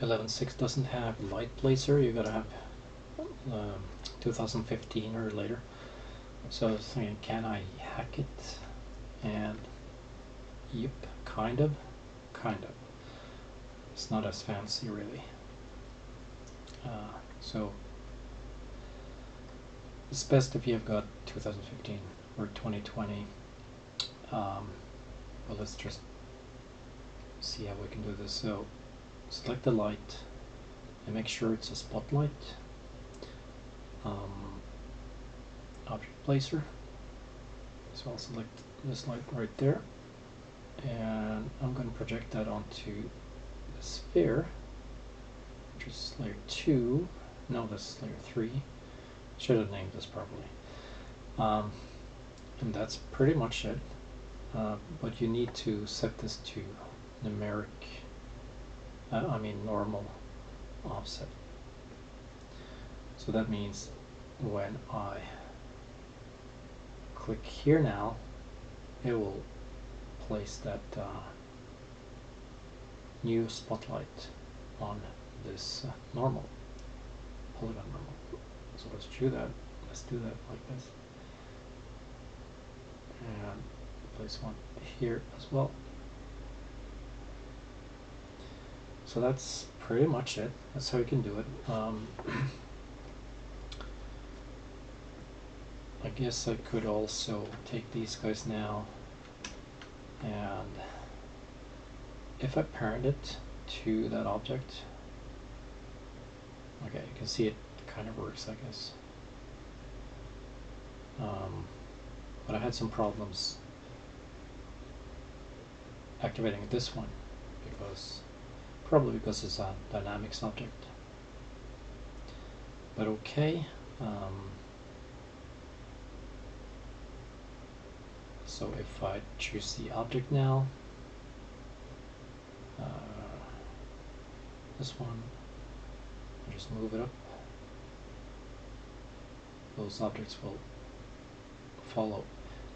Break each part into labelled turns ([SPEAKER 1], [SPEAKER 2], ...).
[SPEAKER 1] 11.6 doesn't have light placer. You gotta have 2015 or later. So I was thinking, can I hack it? And yep, kind of. It's not as fancy really. So it's best if you've got 2015 or 2020. But let's just see how we can do this. So select the light and make sure it's a spotlight. Object placer. So I'll select this light right there, and I'm going to project that onto the sphere, which is layer 2. No, this is layer 3. Should have named this properly. And that's pretty much it. But you need to set this to numeric, normal offset. So that means when I click here now, it will place that new spotlight on this normal polygon normal. So let's do that. Let's do that like this, and place one here as well. So that's pretty much it. That's how you can do it. I guess I could also take these guys now, and if I parent it to that object, okay, you can see it kind of works, I guess. But I had some problems activating this one, probably because it's a dynamics object. But okay. So if I choose the object now, this one, I'll just move it up. Those objects will follow.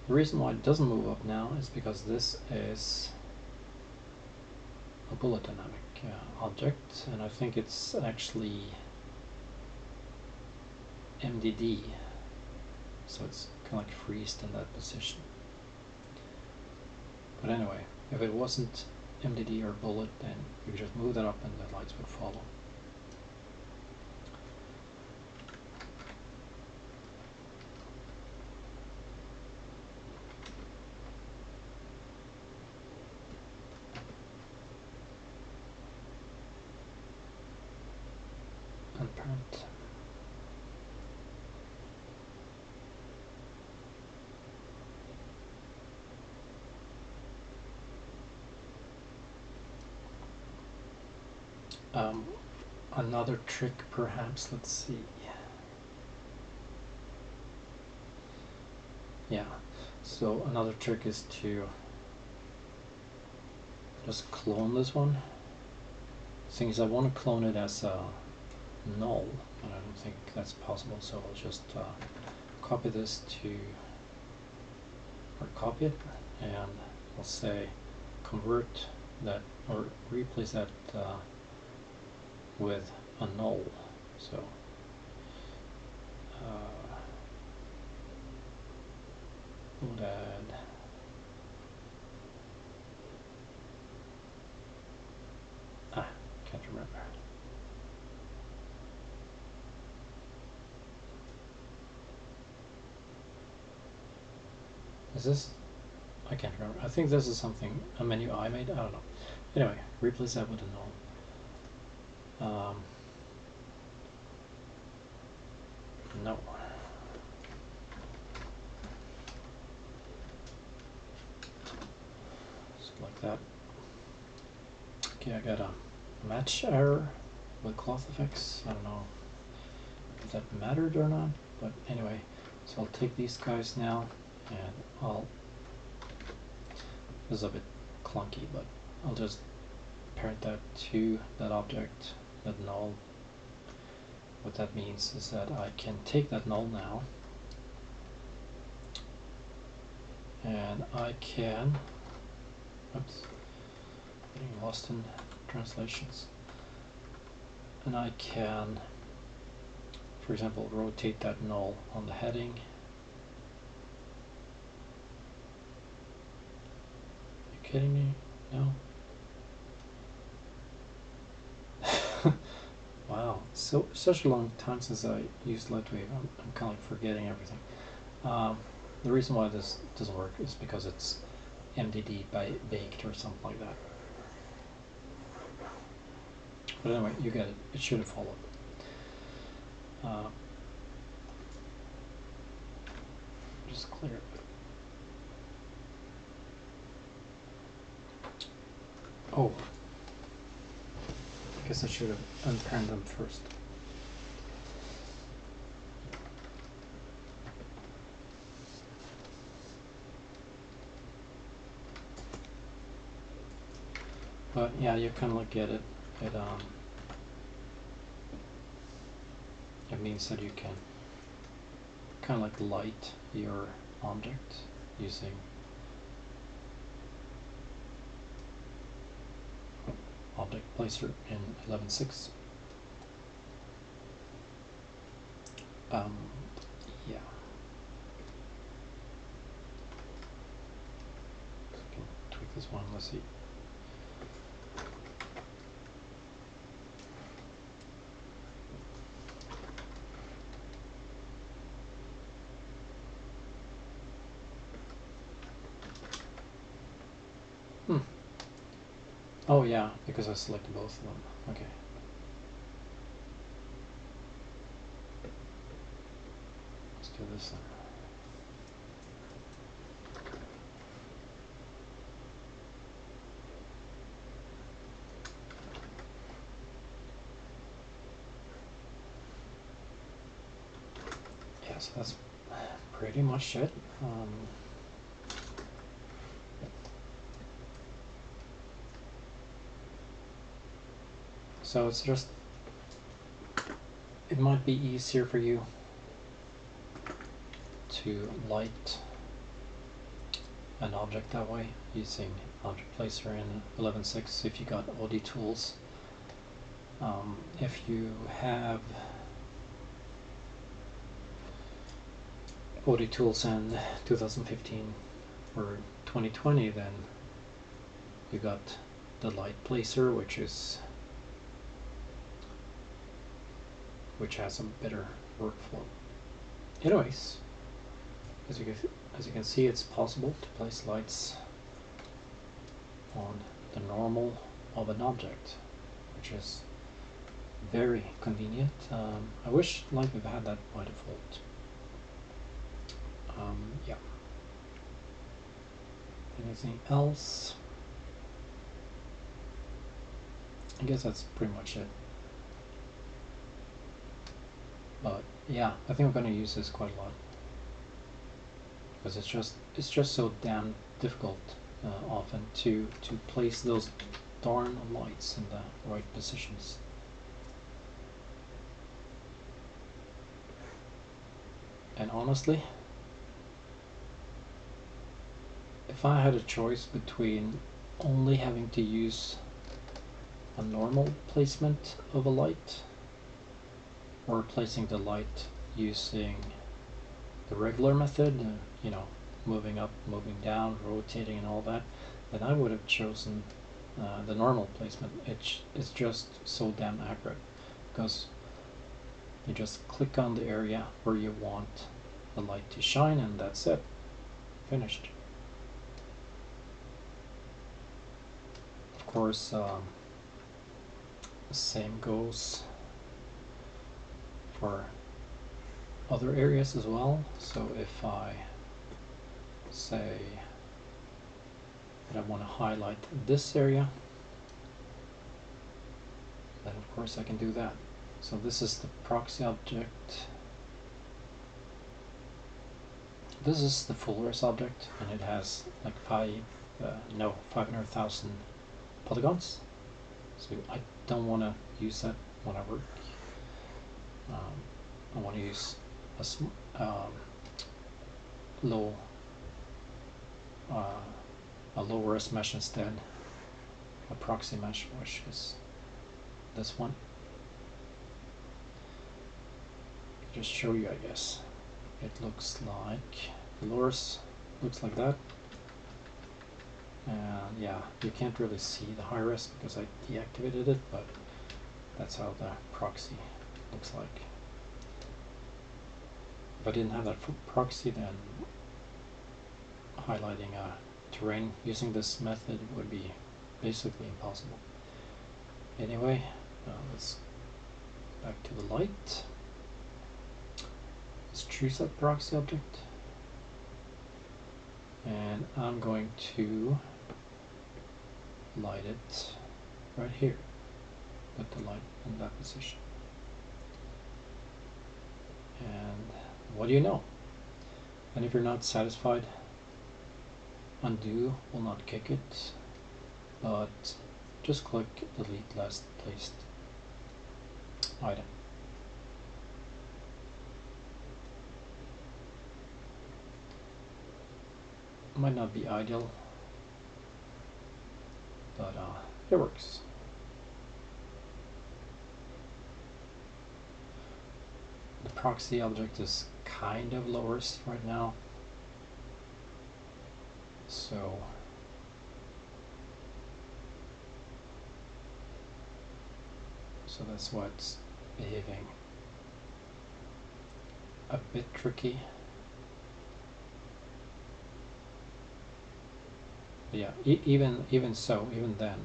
[SPEAKER 1] The reason why it doesn't move up now is because this is a bullet dynamic object, and I think it's actually MDD, so it's kind of like freezed in that position. But anyway, if it wasn't MDD or bullet, then you could just move that up and the lights would follow. Unparent. Another trick perhaps, let's see. Yeah, so another trick is to just clone this one. The thing is, I want to clone it as a null, but I don't think that's possible, so I'll just copy this to, or copy it, and I'll say convert that, or replace that with a null. So we'll add can't remember. Is this? I can't remember. I think this is something, a menu I made. I don't know. Anyway, replace that with a null. No. So like that. Okay, I got a match error with cloth effects. I don't know if that mattered or not, but anyway, so I'll take these guys now, and this is a bit clunky, but I'll just parent that to that object, that null. What that means is that I can take that null now, and I can, oops, getting lost in translations. and I can, for example, rotate that null on the heading. You kidding me? No? Wow, so such a long time since I used LightWave. I'm kind of like forgetting everything. The reason why this doesn't work is because it's MDD baked or something like that. But anyway, you get it. It should have followed. Just clear it. Oh, I guess I should have unpenned them first. But yeah, you kind of like get it. It means that you can kind of like light your object using object placer in 11.6. Yeah. So I can tweak this one. Let's see. Oh yeah, because I selected both of them. Okay. Let's do this then. Yeah, so that's pretty much it. So it's just, it might be easier for you to light an object that way using object placer in 11.6 if you got OD tools. If you have OD tools in 2015 or 2020, then you got the light placer, which has a better workflow. Anyways, as you can see, it's possible to place lights on the normal of an object, which is very convenient. I wish LightWave had that by default. Yeah. Anything else? I guess that's pretty much it. But yeah, I think I'm going to use this quite a lot because it's just so damn difficult often to place those darn lights in the right positions. And honestly, if I had a choice between only having to use a normal placement of a light or placing the light using the regular method, you know, moving up, moving down, rotating and all that, then I would have chosen the normal placement. It's just so damn accurate because you just click on the area where you want the light to shine and that's it. Finished. Of course, the same goes for other areas as well. So if I say that I want to highlight this area, then of course I can do that. So this is the proxy object. This is the full res object, and it has like 500,000 polygons. So I don't want to use that when I work. I want to use a low res mesh instead, a proxy mesh, which is this one. just show you, I guess. It looks like the lures looks like that. And yeah, you can't really see the high res because I deactivated it, but that's how the proxy looks like. If I didn't have that proxy, then highlighting a terrain using this method would be basically impossible. Anyway, let's back to the light. Let's choose that proxy object, and I'm going to light it right here. Put the light in that position. And what do you know? And if you're not satisfied, undo will not kick it, but just click delete last placed item. Might not be ideal, but it works. The proxy object is kind of low res right now, so that's why it's behaving a bit tricky. But yeah, even then,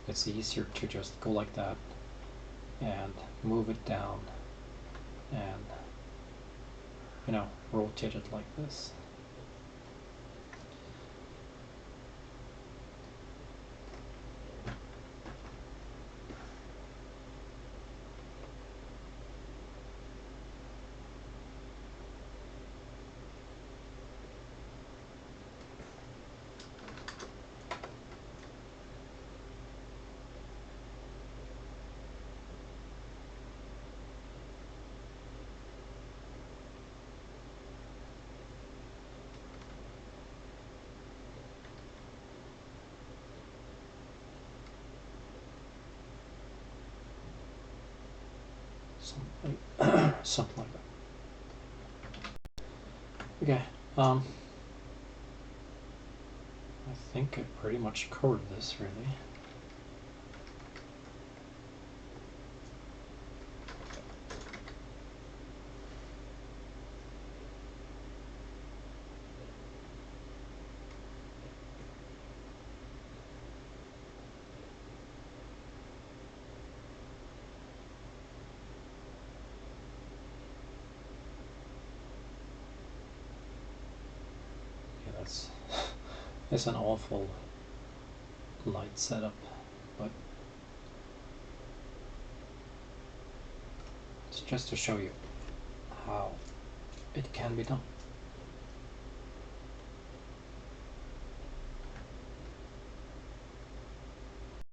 [SPEAKER 1] it's easier to just go like that and move it down and, you know, rotate it like this. Something like that. Okay, I think I pretty much covered this, really. It's an awful light setup, but it's just to show you how it can be done.